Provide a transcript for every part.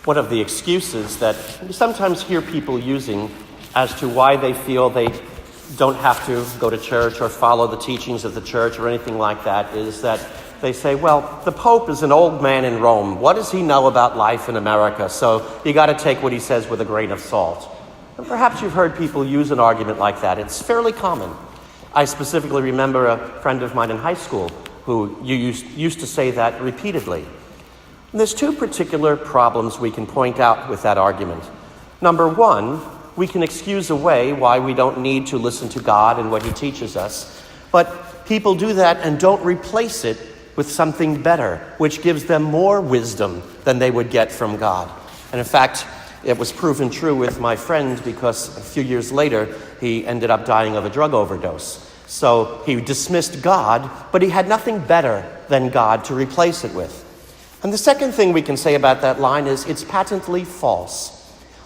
one of the excuses that we sometimes hear people using as to why they feel they don't have to go to church or follow the teachings of the church or anything like that is that they say, well, the Pope is an old man in Rome. What does he know about life in America? So you got to take what he says with a grain of salt. And perhaps you've heard people use an argument like that. It's fairly common. I specifically remember a friend of mine in high school who used to say that repeatedly. And there's two particular problems we can point out with that argument. Number one, we can excuse away why we don't need to listen to God and what he teaches us. But people do that and don't replace it with something better, which gives them more wisdom than they would get from God. And in fact, it was proven true with my friend because a few years later, he ended up dying of a drug overdose. So he dismissed God, but he had nothing better than God to replace it with. And the second thing we can say about that line is it's patently false.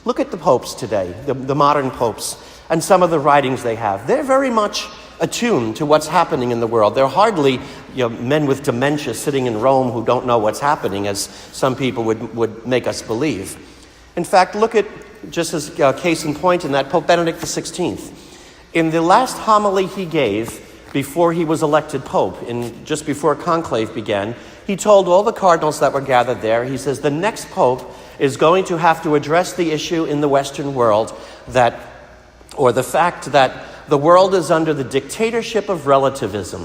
Look at the popes today, the modern popes, and some of the writings they have. They're very much attuned to what's happening in the world. They're hardly men with dementia sitting in Rome who don't know what's happening, as some people would make us believe. In fact, look at, just as a case in point in that, Pope Benedict XVI. In the last homily he gave before he was elected pope, just before conclave began, he told all the cardinals that were gathered there, he says, the next pope is going to have to address the issue in the Western world the fact that the world is under the dictatorship of relativism,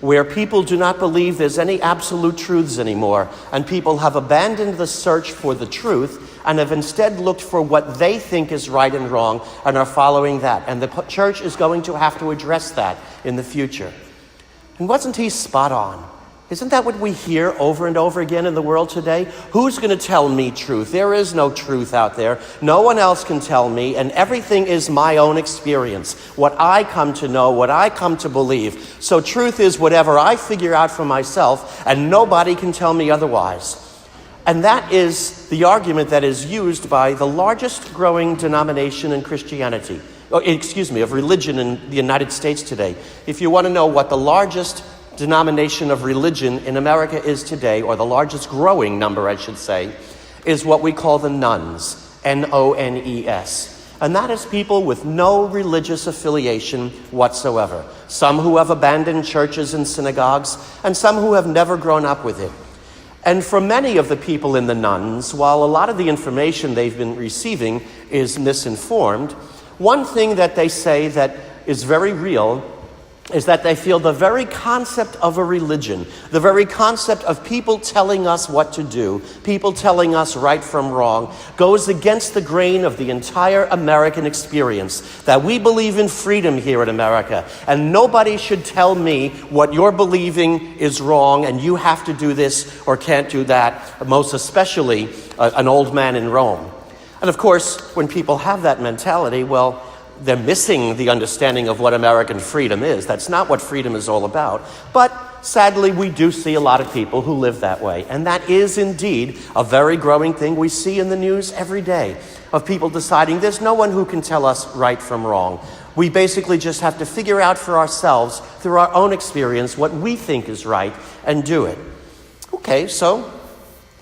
where people do not believe there's any absolute truths anymore, and people have abandoned the search for the truth and have instead looked for what they think is right and wrong and are following that. And the church is going to have to address that in the future. And wasn't he spot on? Isn't that what we hear over and over again in the world today? Who's going to tell me truth? There is no truth out there. No one else can tell me, and everything is my own experience, what I come to know, what I come to believe. So truth is whatever I figure out for myself, and nobody can tell me otherwise. And that is the argument that is used by the largest growing denomination in Christianity, of religion in the United States today. If you want to know what the largest denomination of religion in America is today, or the largest growing number, I should say, is what we call the nuns, N-O-N-E-S. And that is people with no religious affiliation whatsoever. Some who have abandoned churches and synagogues, and some who have never grown up with it. And for many of the people in the nuns, while a lot of the information they've been receiving is misinformed, one thing that they say that is very real is that they feel the very concept of a religion, the very concept of people telling us what to do, people telling us right from wrong, goes against the grain of the entire American experience, that we believe in freedom here in America, and nobody should tell me what you're believing is wrong, and you have to do this or can't do that, most especially an old man in Rome. And of course, when people have that mentality, well, they're missing the understanding of what American freedom is. That's not what freedom is all about. But sadly, we do see a lot of people who live that way. And that is indeed a very growing thing we see in the news every day, of people deciding there's no one who can tell us right from wrong. We basically just have to figure out for ourselves, through our own experience, what we think is right and do it. Okay, so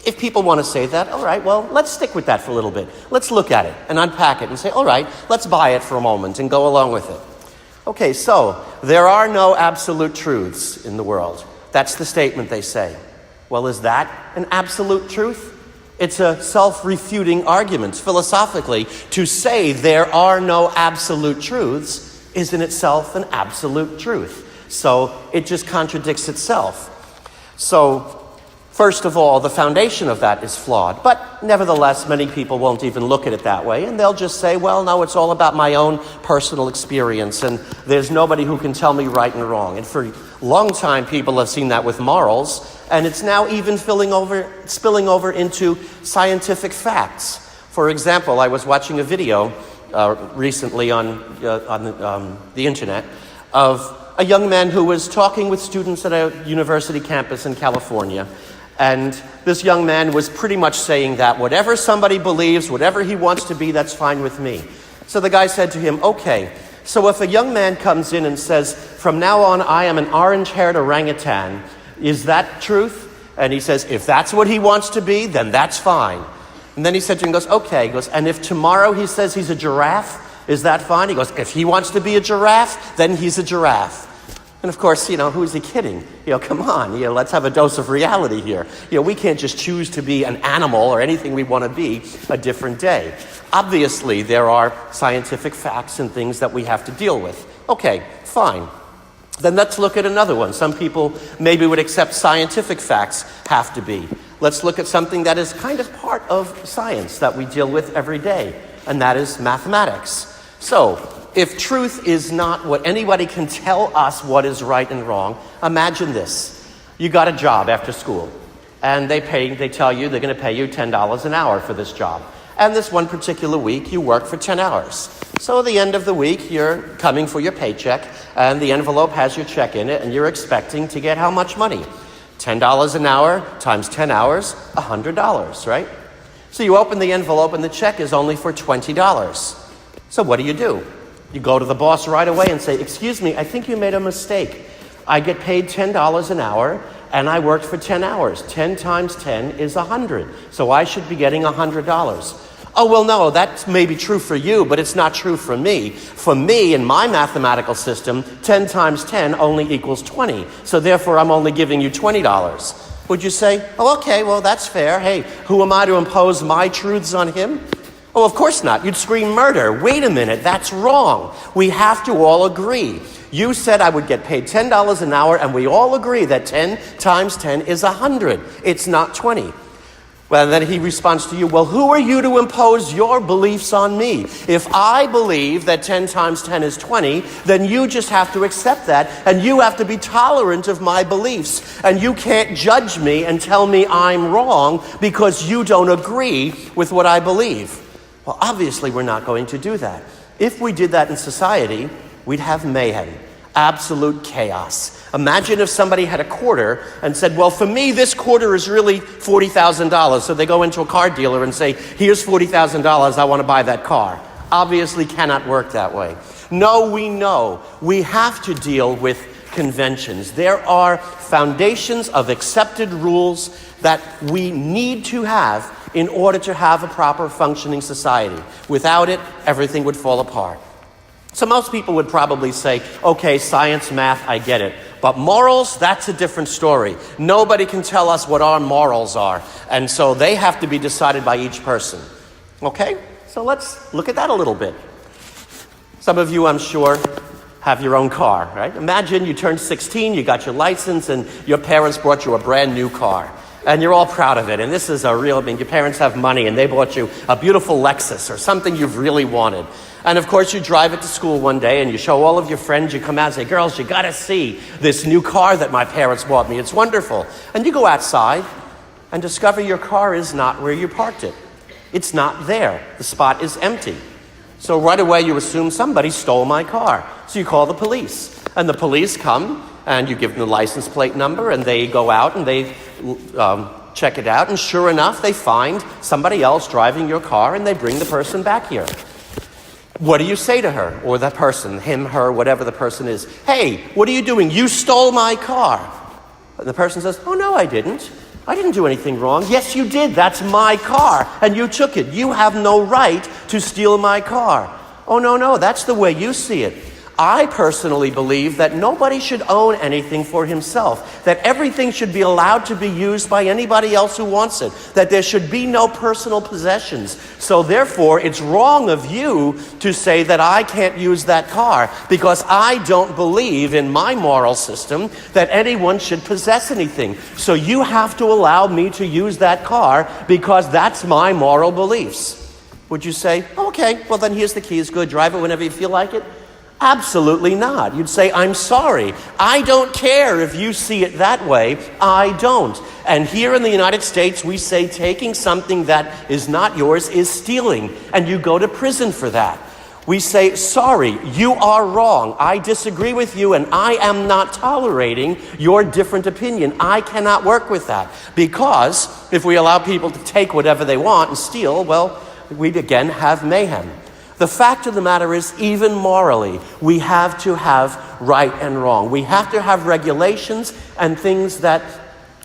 if people want to say that, all right, well, let's stick with that for a little bit. Let's look at it and unpack it and say, all right, let's buy it for a moment and go along with it. Okay, so there are no absolute truths in the world. That's the statement they say. Well, is that an absolute truth? It's a self-refuting argument philosophically. To say there are no absolute truths is in itself an absolute truth. So it just contradicts itself. So first of all, the foundation of that is flawed, but nevertheless, many people won't even look at it that way, and they'll just say, well, no, it's all about my own personal experience, and there's nobody who can tell me right and wrong. And for a long time, people have seen that with morals, and it's now even spilling over into scientific facts. For example, I was watching a video recently on the internet of a young man who was talking with students at a university campus in California. And this young man was pretty much saying that whatever somebody believes, whatever he wants to be, that's fine with me. So the guy said to him, okay, so if a young man comes in and says, from now on, I am an orange-haired orangutan, is that truth? And he says, if that's what he wants to be, then that's fine. And then he said to him, he goes, okay. He goes, and if tomorrow he says he's a giraffe, is that fine? He goes, if he wants to be a giraffe, then he's a giraffe. And of course, who is he kidding? Come on, let's have a dose of reality here. We can't just choose to be an animal or anything we want to be a different day. Obviously, there are scientific facts and things that we have to deal with. Okay, fine. Then let's look at another one. Some people maybe would accept scientific facts have to be. Let's look at something that is kind of part of science that we deal with every day, and that is mathematics. So, if truth is not what anybody can tell us what is right and wrong, imagine this. You got a job after school, and they tell you they're going to pay you $10 an hour for this job. And this one particular week, you work for 10 hours. So at the end of the week, you're coming for your paycheck, and the envelope has your check in it, and you're expecting to get how much money? $10 an hour times 10 hours, $100, right? So you open the envelope, and the check is only for $20. So what do? You go to the boss right away and say, excuse me, I think you made a mistake. I get paid $10 an hour, and I worked for 10 hours. 10 times 10 is 100. So I should be getting $100. Oh, well, no, that may be true for you, but it's not true for me. For me, in my mathematical system, 10 times 10 only equals 20. So therefore, I'm only giving you $20. Would you say, oh, okay, well, that's fair. Hey, who am I to impose my truths on him? Oh, of course not. You'd scream murder. Wait a minute, that's wrong. We have to all agree. You said I would get paid $10 an hour, and we all agree that 10 times 10 is 100. It's not 20. Well, then he responds to you, well, who are you to impose your beliefs on me? If I believe that 10 times 10 is 20, then you just have to accept that, and you have to be tolerant of my beliefs. And you can't judge me and tell me I'm wrong because you don't agree with what I believe. Well, obviously, we're not going to do that. If we did that in society, we'd have mayhem, absolute chaos. Imagine if somebody had a quarter and said, well, for me, this quarter is really $40,000. So they go into a car dealer and say, here's $40,000, I want to buy that car. Obviously cannot work that way. No, we know we have to deal with conventions. There are foundations of accepted rules that we need to have in order to have a proper functioning society. Without it, everything would fall apart. So most people would probably say, okay, science, math, I get it. But morals, that's a different story. Nobody can tell us what our morals are. And so they have to be decided by each person. Okay? So let's look at that a little bit. Some of you, I'm sure, have your own car, right? Imagine you turned 16, you got your license, and your parents brought you a brand new car. And you're all proud of it. And this is your parents have money, and they bought you a beautiful Lexus or something you've really wanted. And of course, you drive it to school one day and you show all of your friends, you come out and say, girls, you gotta see this new car that my parents bought me. It's wonderful. And you go outside and discover your car is not where you parked it. It's not there. The spot is empty. So right away you assume somebody stole my car. So you call the police. And the police come and you give them the license plate number and they go out and they check it out. And sure enough, they find somebody else driving your car and they bring the person back here. What do you say to her or that person, him, her, whatever the person is? Hey, what are you doing? You stole my car. And the person says, oh, no, I didn't. I didn't do anything wrong. Yes, you did. That's my car. And you took it. You have no right to steal my car. Oh, no, that's the way you see it. I personally believe that nobody should own anything for himself, that everything should be allowed to be used by anybody else who wants it, that there should be no personal possessions. So therefore, it's wrong of you to say that I can't use that car because I don't believe in my moral system that anyone should possess anything. So you have to allow me to use that car because that's my moral beliefs. Would you say, okay, well then here's the keys, good, drive it whenever you feel like it? Absolutely not. You'd say, I'm sorry. I don't care if you see it that way. I don't. And here in the United States, we say taking something that is not yours is stealing, and you go to prison for that. We say, sorry, you are wrong. I disagree with you, and I am not tolerating your different opinion. I cannot work with that. Because if we allow people to take whatever they want and steal, well, we'd again have mayhem. The fact of the matter is, even morally, we have to have right and wrong. We have to have regulations and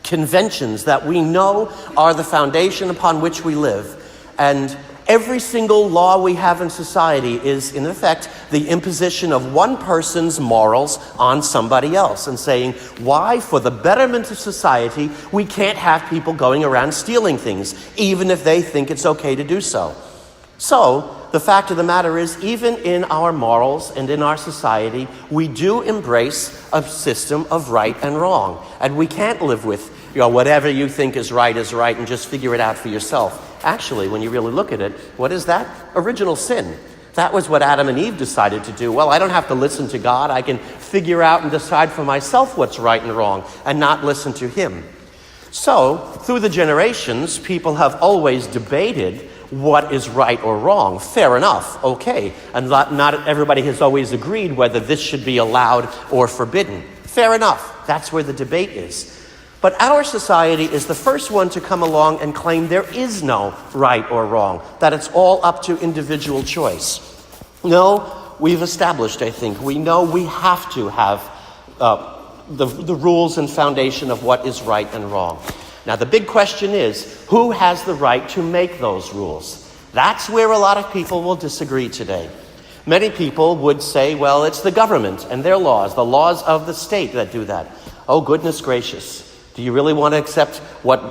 conventions that we know are the foundation upon which we live. And every single law we have in society is, in effect, the imposition of one person's morals on somebody else and saying, why, for the betterment of society, we can't have people going around stealing things, even if they think it's okay to do so. So, the fact of the matter is, even in our morals and in our society, we do embrace a system of right and wrong. And we can't live with, whatever you think is right and just figure it out for yourself. Actually, when you really look at it, what is that? Original sin. That was what Adam and Eve decided to do. Well, I don't have to listen to God. I can figure out and decide for myself what's right and wrong and not listen to him. So, through the generations, people have always debated what is right or wrong. Fair enough, okay. And not everybody has always agreed whether this should be allowed or forbidden. Fair enough. That's where the debate is. But our society is the first one to come along and claim there is no right or wrong, that it's all up to individual choice. No, we've established, I think, we know we have to have the rules and foundation of what is right and wrong. Now, the big question is, who has the right to make those rules? That's where a lot of people will disagree today. Many people would say, well, it's the government and their laws, the laws of the state that do that. Oh, goodness gracious. Do you really want to accept what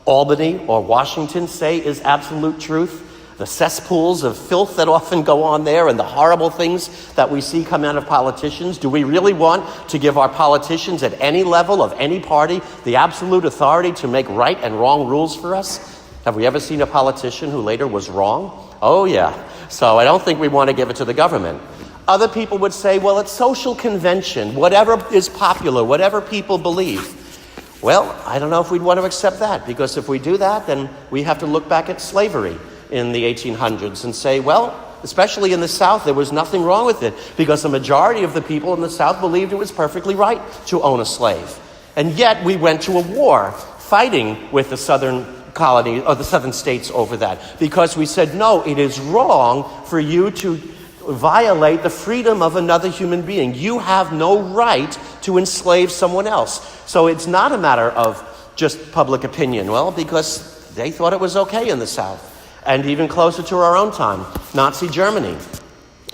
Albany or Washington say is absolute truth? The cesspools of filth that often go on there and the horrible things that we see come out of politicians. Do we really want to give our politicians at any level of any party the absolute authority to make right and wrong rules for us? Have we ever seen a politician who later was wrong? Oh yeah. So I don't think we want to give it to the government. Other people would say, well, it's social convention, whatever is popular, whatever people believe. Well, I don't know if we'd want to accept that, because if we do that, then we have to look back at slavery in the 1800s and say, well, especially in the South, there was nothing wrong with it, because the majority of the people in the South believed it was perfectly right to own a slave. And yet we went to a war fighting with the southern colony or the southern states over that, because we said, no, it is wrong for you to violate the freedom of another human being. You have no right to enslave someone else. So it's not a matter of just public opinion. Well, because they thought it was okay in the South. And even closer to our own time, Nazi Germany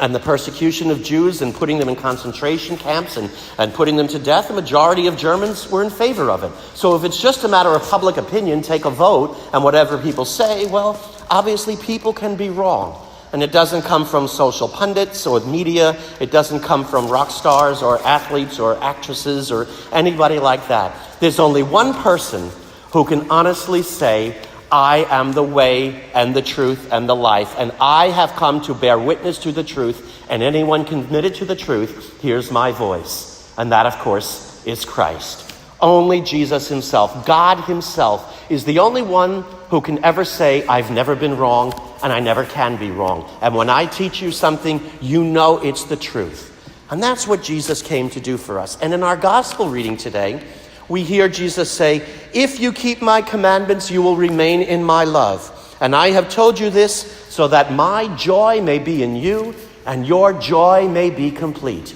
and the persecution of Jews and putting them in concentration camps and putting them to death, the majority of Germans were in favor of it. So if it's just a matter of public opinion, take a vote, and whatever people say, well, obviously people can be wrong. And it doesn't come from social pundits or media. It doesn't come from rock stars or athletes or actresses or anybody like that. There's only one person who can honestly say, I am the way and the truth and the life, and I have come to bear witness to the truth, and anyone committed to the truth hears my voice. And that, of course, is Christ. Only Jesus himself, God himself, is the only one who can ever say, I've never been wrong and I never can be wrong. And when I teach you something, you know it's the truth. And that's what Jesus came to do for us. And in our gospel reading today, we hear Jesus say, if you keep my commandments, you will remain in my love. And I have told you this so that my joy may be in you and your joy may be complete.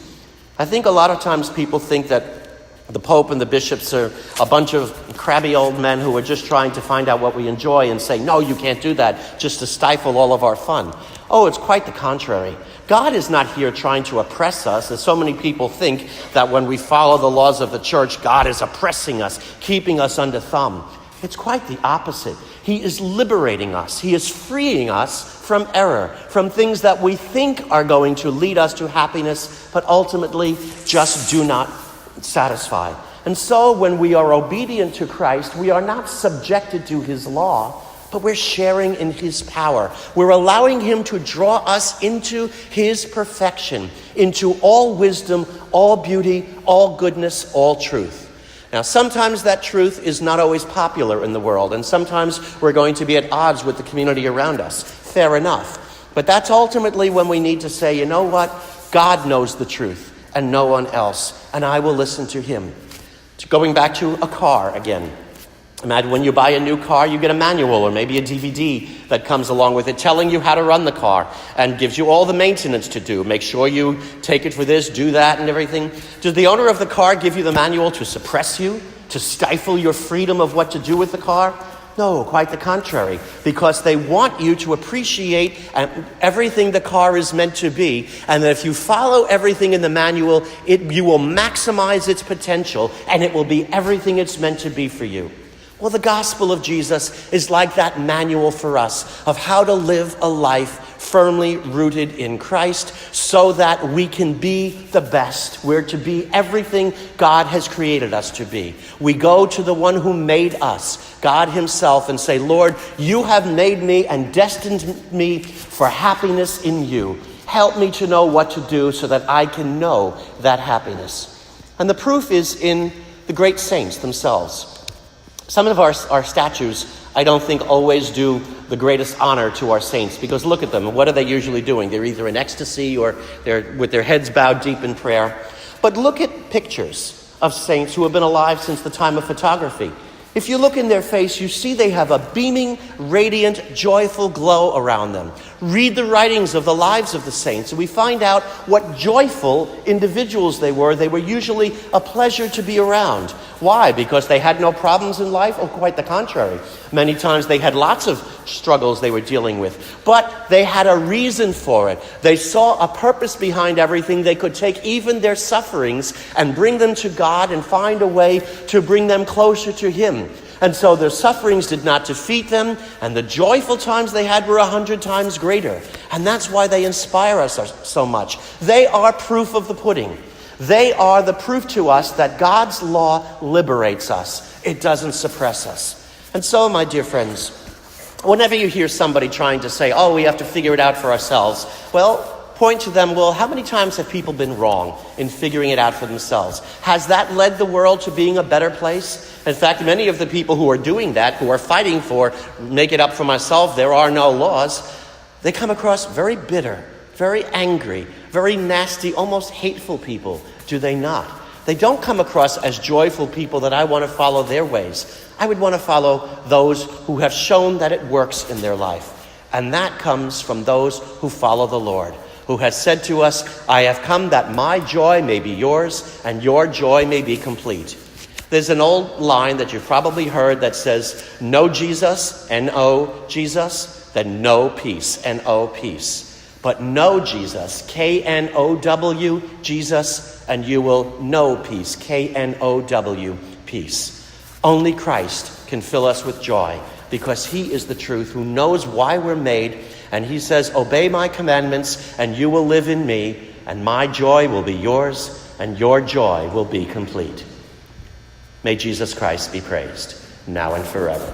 I think a lot of times people think that the Pope and the bishops are a bunch of crabby old men who are just trying to find out what we enjoy and say, no, you can't do that, just to stifle all of our fun. Oh, it's quite the contrary. God is not here trying to oppress us, as so many people think that when we follow the laws of the church, God is oppressing us, keeping us under thumb. It's quite the opposite. He is liberating us. He is freeing us from error, from things that we think are going to lead us to happiness, but ultimately just do not satisfy. And so when we are obedient to Christ, we are not subjected to his law, but we're sharing in his power. We're allowing him to draw us into his perfection, into all wisdom, all beauty, all goodness, all truth. Now, sometimes that truth is not always popular in the world, and sometimes we're going to be at odds with the community around us. Fair enough. But that's ultimately when we need to say, you know what? God knows the truth and no one else, and I will listen to him. Going back to a car again. Imagine when you buy a new car, you get a manual or maybe a DVD that comes along with it telling you how to run the car and gives you all the maintenance to do. Make sure you take it for this, do that and everything. Does the owner of the car give you the manual to suppress you, to stifle your freedom of what to do with the car? No, quite the contrary, because they want you to appreciate everything the car is meant to be, and that if you follow everything in the manual, you will maximize its potential, and it will be everything it's meant to be for you. Well, the gospel of Jesus is like that manual for us of how to live a life firmly rooted in Christ so that we can be the best. We're to be everything God has created us to be. We go to the one who made us, God himself, and say, Lord, you have made me and destined me for happiness in you. Help me to know what to do so that I can know that happiness. And the proof is in the great saints themselves. Some of our statues, I don't think, always do the greatest honor to our saints, because look at them. What are they usually doing? They're either in ecstasy or they're with their heads bowed deep in prayer. But look at pictures of saints who have been alive since the time of photography. If you look in their face, you see they have a beaming, radiant, joyful glow around them. Read the writings of the lives of the saints, and we find out what joyful individuals they were. They were usually a pleasure to be around. Why? Because they had no problems in life? Oh, quite the contrary. Many times they had lots of struggles they were dealing with, but they had a reason for it. They saw a purpose behind everything. They could take even their sufferings and bring them to God and find a way to bring them closer to him. And so their sufferings did not defeat them, and the joyful times they had were 100 times greater. And that's why they inspire us so much. They are proof of the pudding. They are the proof to us that God's law liberates us. It doesn't suppress us. And so, my dear friends, whenever you hear somebody trying to say, oh, we have to figure it out for ourselves, well, point to them, well, how many times have people been wrong in figuring it out for themselves? Has that led the world to being a better place? In fact, many of the people who are doing that, who are fighting for, make it up for myself, there are no laws, they come across very bitter, very angry, very nasty, almost hateful people, do they not? They don't come across as joyful people that I want to follow their ways. I would want to follow those who have shown that it works in their life. And that comes from those who follow the Lord, who has said to us, I have come that my joy may be yours and your joy may be complete. There's an old line that you've probably heard that says, no Jesus, N-O Jesus, then no peace, N-O peace. But know Jesus, K-N-O-W, Jesus, and you will know peace, K-N-O-W, peace. Only Christ can fill us with joy, because he is the truth, who knows why we're made, and he says, obey my commandments, and you will live in me, and my joy will be yours, and your joy will be complete. May Jesus Christ be praised, now and forever.